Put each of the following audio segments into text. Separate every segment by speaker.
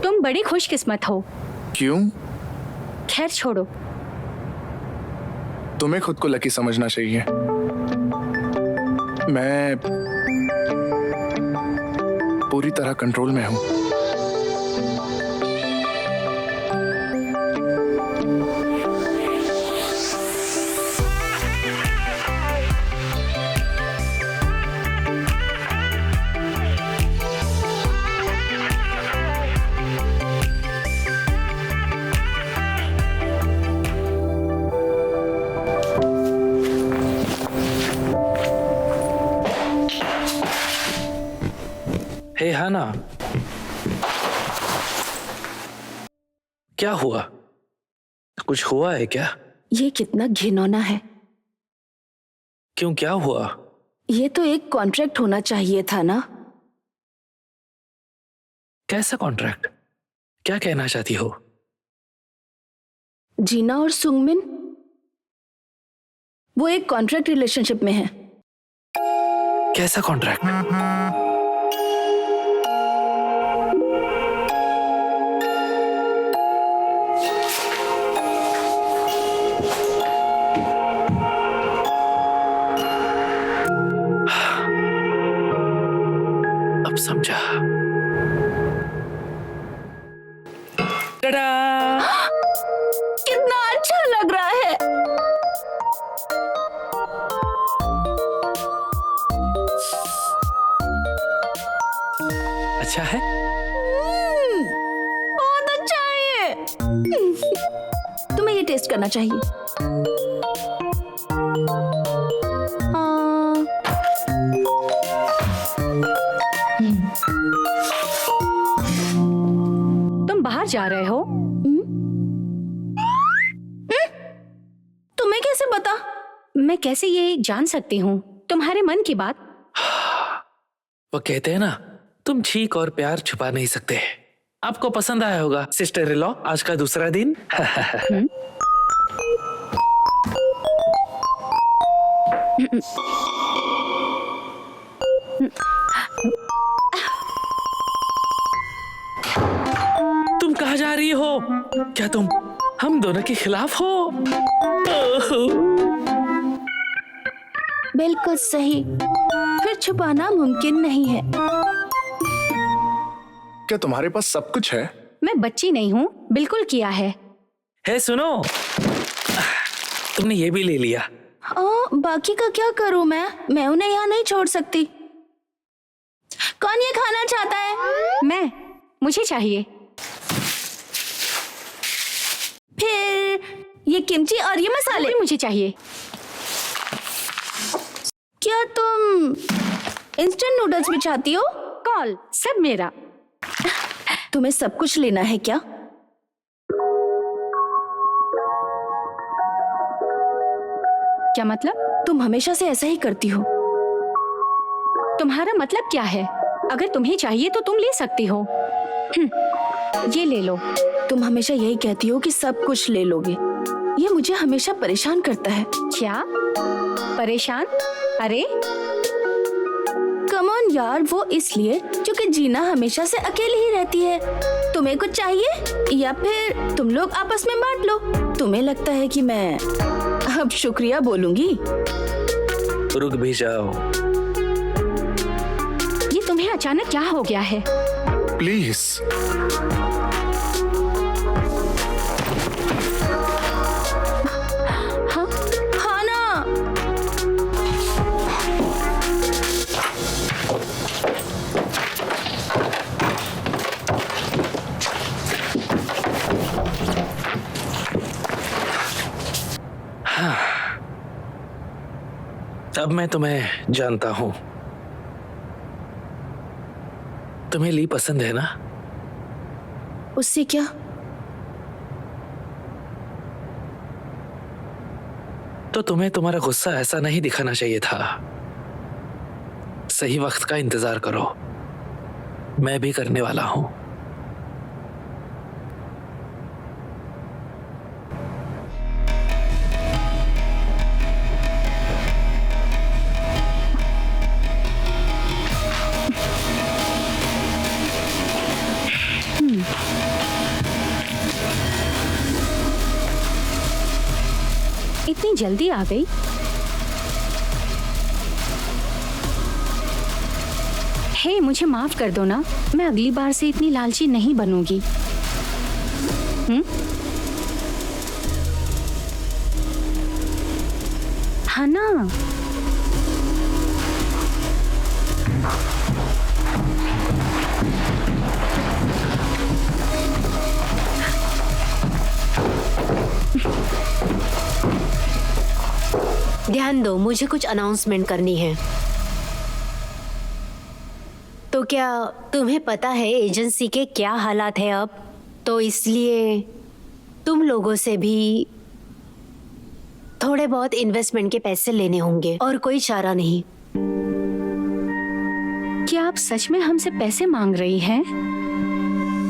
Speaker 1: तुम बड़ी खुशकिस्मत हो।
Speaker 2: क्यों?
Speaker 1: खैर छोड़ो।
Speaker 2: तुम्हें खुद को लकी समझना चाहिए। मैं पूरी तरह कंट्रोल में हूं।
Speaker 3: हे हाना, क्या हुआ? कुछ हुआ है क्या?
Speaker 4: ये कितना घिनौना है।
Speaker 3: क्यों, क्या हुआ?
Speaker 4: ये तो एक कॉन्ट्रैक्ट होना चाहिए था ना।
Speaker 3: कैसा कॉन्ट्रैक्ट? क्या कहना चाहती हो?
Speaker 4: जीना और सुंगमिन वो एक कॉन्ट्रैक्ट रिलेशनशिप में है।
Speaker 3: कैसा कॉन्ट्रैक्ट? अब समझा। टडा!
Speaker 4: कितना अच्छा लग रहा है।
Speaker 3: अच्छा है?
Speaker 4: बहुत अच्छा है ये। तुम्हें ये टेस्ट करना चाहिए।
Speaker 1: तुम बाहर जा रहे हो?
Speaker 4: तुम्हें कैसे पता?
Speaker 1: मैं कैसे ये जान सकती हूँ? तुम्हारे मन की बात।
Speaker 3: वो कहते हैं ना, तुम छींक और प्यार छुपा नहीं सकते। आपको पसंद आया होगा सिस्टर इन लॉ आज का दूसरा दिन। तुम कहाँ जा रही हो? क्या तुम हम दोनों के खिलाफ हो?
Speaker 4: बिल्कुल सही। फिर छुपाना मुमकिन नहीं है।
Speaker 2: क्या तुम्हारे पास सब कुछ है?
Speaker 1: मैं बच्ची नहीं हूँ, बिल्कुल किया है।
Speaker 3: हे सुनो, तुमने ये भी ले लिया।
Speaker 4: बाकी का क्या करूं मैं उन्हें यहाँ नहीं छोड़ सकती। कौन ये खाना चाहता है?
Speaker 1: मुझे चाहिए।
Speaker 4: फिर ये किमची और ये मसाले
Speaker 1: भी मुझे चाहिए।
Speaker 4: क्या तुम इंस्टेंट नूडल्स भी चाहती हो?
Speaker 1: कॉल सब मेरा।
Speaker 4: तुम्हें सब कुछ लेना है क्या?
Speaker 1: क्या मतलब?
Speaker 4: तुम हमेशा से ऐसा ही करती हो।
Speaker 1: तुम्हारा मतलब क्या है? अगर तुम्हें चाहिए तो तुम ले सकती हो। ये ले लो।
Speaker 4: तुम हमेशा यही कहती हो कि सब कुछ ले लोगे। ये मुझे हमेशा परेशान करता है।
Speaker 1: क्या परेशान? अरे
Speaker 4: कम ऑन यार, वो इसलिए क्योंकि जीना हमेशा से अकेली ही रहती है। तुम्हें कुछ चाहिए या फिर तुम लोग आपस में बांट लो। तुम्हें लगता है कि मैं अब शुक्रिया बोलूंगी?
Speaker 3: रुक भी जाओ।
Speaker 1: ये तुम्हें अचानक क्या हो गया है?
Speaker 2: प्लीज।
Speaker 4: हाँ ना।
Speaker 3: अब मैं तुम्हें जानता हूं। तुम्हें ली पसंद है ना?
Speaker 4: उससे क्या?
Speaker 3: तो तुम्हें तुम्हारा गुस्सा ऐसा नहीं दिखाना चाहिए था। सही वक्त का इंतजार करो, मैं भी करने वाला हूं।
Speaker 1: जल्दी आ गई। हे, मुझे माफ कर दो ना, मैं अगली बार से इतनी लालची नहीं बनूंगी। हाँ ना।
Speaker 5: ध्यान दो, मुझे कुछ अनाउंसमेंट करनी है। तो क्या तुम्हें पता है एजेंसी के क्या हालात है अब? तो इसलिए तुम लोगों से भी थोड़े बहुत इन्वेस्टमेंट के पैसे लेने होंगे और कोई चारा नहीं।
Speaker 1: क्या आप सच में हमसे पैसे मांग रही हैं?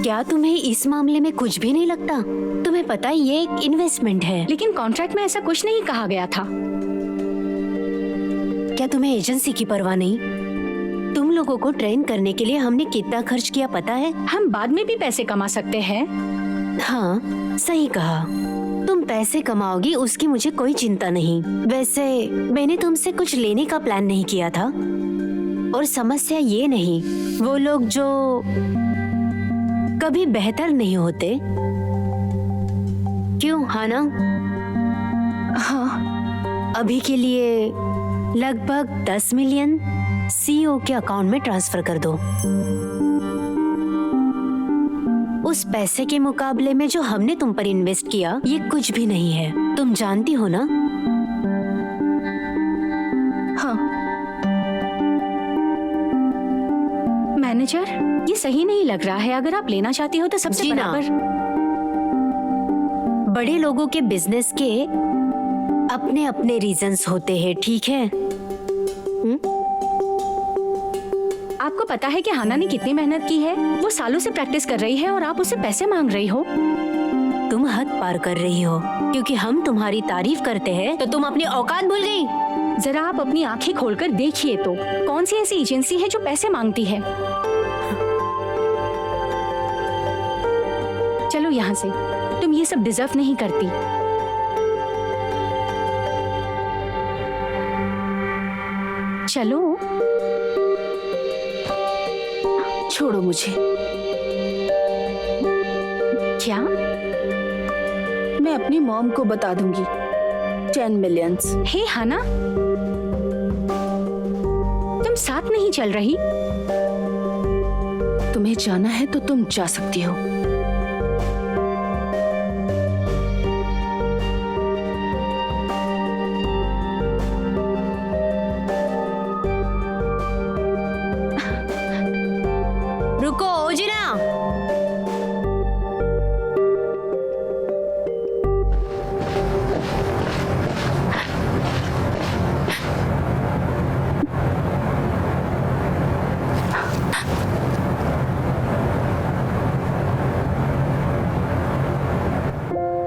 Speaker 5: क्या तुम्हें इस मामले में कुछ भी नहीं लगता? तुम्हें पता है ये एक इन्वेस्टमेंट है।
Speaker 1: लेकिन कॉन्ट्रैक्ट में ऐसा कुछ नहीं कहा गया था।
Speaker 5: क्या तुम्हें एजेंसी की परवाह नहीं? तुम लोगों को ट्रेन करने के लिए हमने कितना खर्च किया पता है?
Speaker 1: हम बाद में भी पैसे कमा सकते हैं।
Speaker 5: हाँ, सही कहा। तुम पैसे कमाओगी उसकी मुझे कोई चिंता नहीं। वैसे मैंने तुमसे कुछ लेने का प्लान नहीं किया था। और समस्या ये नहीं, वो लोग जो कभी बेहतर नहीं होते। क्यों, हाँ ना? हाँ, अभी के लिए लगभग 10 मिलियन सीईओ के अकाउंट में ट्रांसफर कर दो। उस पैसे के मुकाबले में जो हमने तुम पर इन्वेस्ट किया ये कुछ भी नहीं है, तुम जानती हो ना?
Speaker 1: हाँ। मैनेजर, ये सही नहीं लग रहा है। अगर आप लेना चाहती हो तो सबसे
Speaker 5: जी ना।
Speaker 1: बराबर।
Speaker 5: बड़े लोगों के बिजनेस के अपने अपने रीजंस होते हैं, ठीक है?
Speaker 1: आपको पता है कि हाना ने कितनी मेहनत की है? वो सालों से प्रैक्टिस कर रही है और आप उससे पैसे मांग रही हो।
Speaker 5: तुम हद पार कर रही हो। क्योंकि हम तुम्हारी तारीफ करते हैं तो तुम अपनी औकात भूल गई।
Speaker 1: जरा आप अपनी आंखें खोलकर देखिए तो कौन सी ऐसी एजेंसी है जो पैसे मांगती है? चलो यहाँ से, तुम ये सब डिजर्व नहीं करती। चलो।
Speaker 4: छोड़ो मुझे।
Speaker 1: क्या?
Speaker 4: मैं अपनी मॉम को बता दूंगी 10 मिलियंस।
Speaker 1: हे हाना, तुम साथ नहीं चल रही?
Speaker 4: तुम्हें जाना है तो तुम जा सकती हो।
Speaker 5: रुको ओजिना।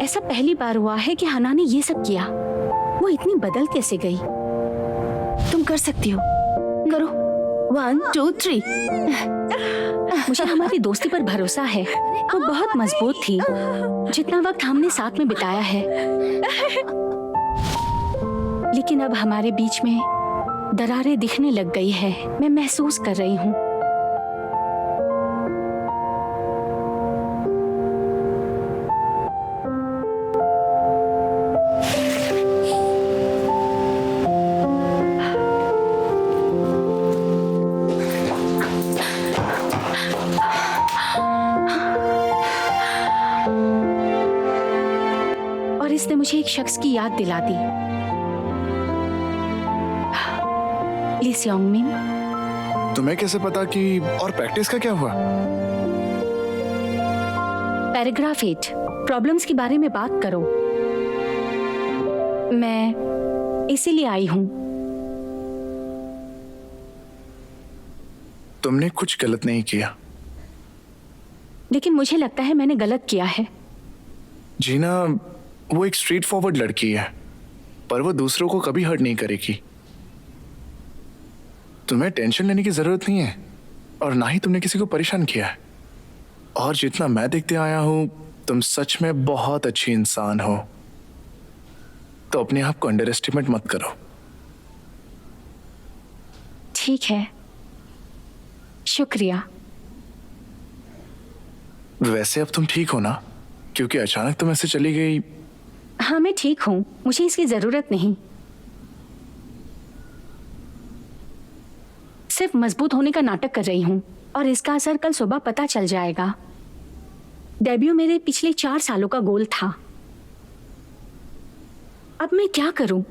Speaker 1: ऐसा पहली बार हुआ है कि हाना ने ये सब किया। वो इतनी बदल कैसे गई?
Speaker 4: तुम कर सकती हो, करो। 1 2 3।
Speaker 1: मुझे हमारी दोस्ती पर भरोसा है। वो बहुत मजबूत थी। जितना वक्त हमने साथ में बिताया है, लेकिन अब हमारे बीच में दरारें दिखने लग गई है। मैं महसूस कर रही हूँ। और इसने मुझे एक शख्स की याद दिला दी। ली सियोंगमिन।
Speaker 2: तुम्हें कैसे पता कि? और प्रैक्टिस का क्या हुआ?
Speaker 1: पैराग्राफ 8, प्रॉब्लम्स के बारे में बात करो। मैं इसीलिए आई हूं।
Speaker 2: तुमने कुछ गलत नहीं किया।
Speaker 1: लेकिन मुझे लगता है मैंने गलत किया है।
Speaker 2: जीना, वो एक स्ट्रेट फॉरवर्ड लड़की है, पर वो दूसरों को कभी हर्ट नहीं करेगी। तुम्हें टेंशन लेने की जरूरत नहीं है, और ना ही तुमने किसी को परेशान किया है। और जितना मैं देखते आया हूं, तुम सच में बहुत अच्छी इंसान हो। तो अपने आप को अंडर एस्टिमेट मत करो।
Speaker 1: ठीक है, शुक्रिया।
Speaker 2: वैसे अब तुम ठीक हो ना? क्योंकि अचानक तुम ऐसे चली गई।
Speaker 1: हाँ, मैं ठीक हूँ, मुझे इसकी जरूरत नहीं। सिर्फ मजबूत होने का नाटक कर रही हूँ और इसका असर कल सुबह पता चल जाएगा। डेब्यू मेरे पिछले 4 सालों का गोल था। अब मैं क्या करूं?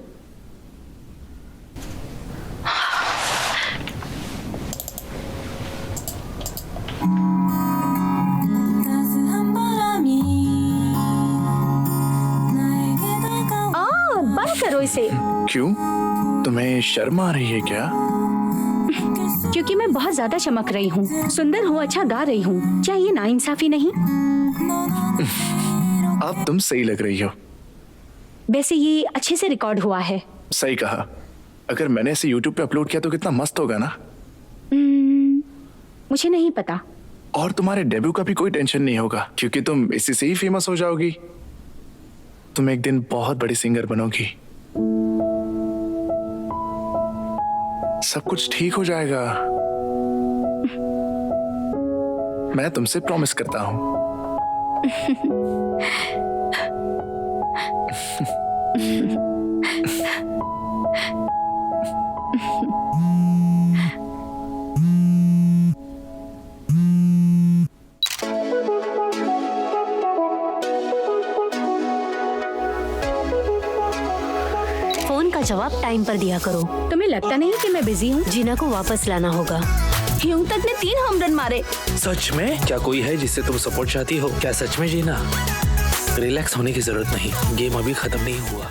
Speaker 1: बंद करो इसे।
Speaker 2: क्यों? तुम्हें शर्म आ रही है क्या?
Speaker 1: क्योंकि मैं बहुत ज्यादा चमक रही हूँ, सुंदर हूँ, अच्छा गा रही हूँ। क्या ये नाइंसाफी नहीं?
Speaker 2: अब तुम सही लग रही हो।
Speaker 1: वैसे ये अच्छे से रिकॉर्ड हुआ है।
Speaker 2: सही कहा। अगर मैंने इसे YouTube पे अपलोड किया तो कितना मस्त होगा ना?
Speaker 1: मुझे नहीं पता।
Speaker 2: और तुम्हारे डेब्यू का भी कोई टेंशन नहीं होगा क्योंकि तुम इसी से ही फेमस हो जाओगी। तुम एक दिन बहुत बड़ी सिंगर बनोगी। सब कुछ ठीक हो जाएगा। मैं तुमसे प्रॉमिस करता हूं।
Speaker 5: फोन का जवाब टाइम पर दिया करो।
Speaker 1: तुम्हें लगता नहीं कि मैं बिजी हूँ?
Speaker 5: जीना को वापस लाना होगा।
Speaker 4: ह्यूंग तक ने 3 होम रन मारे।
Speaker 3: सच में? क्या कोई है जिससे तुम सपोर्ट चाहती हो? क्या सच में जीना? रिलैक्स होने की जरूरत नहीं, गेम अभी खत्म नहीं हुआ।